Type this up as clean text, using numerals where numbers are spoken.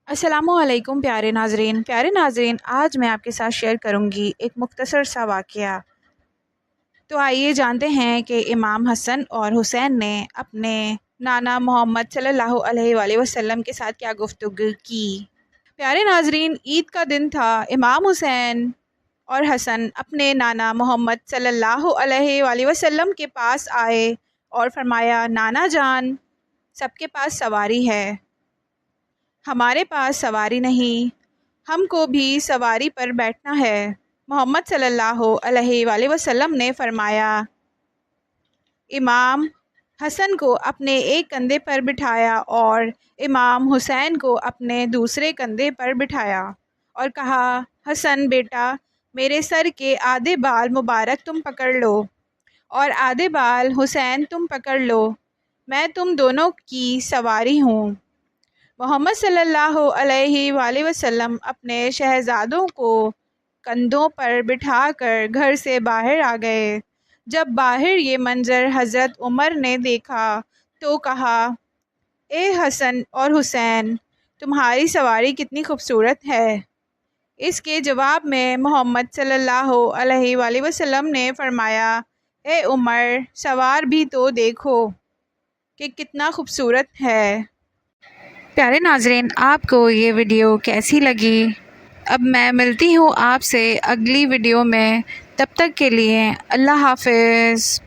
السلام علیکم پیارے ناظرین آج میں آپ کے ساتھ شیئر کروں گی ایک مختصر سا واقعہ۔ تو آئیے جانتے ہیں کہ امام حسن اور حسین نے اپنے نانا محمد صلی اللہ علیہ وآلہ وسلم کے ساتھ کیا گفتگو کی۔ پیارے ناظرین، عید کا دن تھا۔ امام حسین اور حسن اپنے نانا محمد صلی اللہ علیہ وآلہ وسلم کے پاس آئے اور فرمایا، نانا جان، سب کے پاس سواری ہے، ہمارے پاس سواری نہیں، ہم کو بھی سواری پر بیٹھنا ہے۔ محمد صلی اللہ علیہ وآلہ وسلم نے فرمایا، امام حسن کو اپنے ایک کندھے پر بٹھایا اور امام حسین کو اپنے دوسرے کندھے پر بٹھایا اور کہا، حسن بیٹا، میرے سر کے آدھے بال مبارک تم پکڑ لو اور آدھے بال حسین تم پکڑ لو، میں تم دونوں کی سواری ہوں۔ محمد صلی اللہ علیہ وآلہ وسلم اپنے شہزادوں کو کندھوں پر بٹھا کر گھر سے باہر آ گئے۔ جب باہر یہ منظر حضرت عمر نے دیکھا تو کہا، اے حسن اور حسین، تمہاری سواری کتنی خوبصورت ہے۔ اس کے جواب میں محمد صلی اللہ علیہ وآلہ وسلم نے فرمایا، اے عمر، سوار بھی تو دیکھو کہ کتنا خوبصورت ہے۔ پیارے ناظرین، آپ کو یہ ویڈیو کیسی لگی؟ اب میں ملتی ہوں آپ سے اگلی ویڈیو میں، تب تک کے لیے اللہ حافظ۔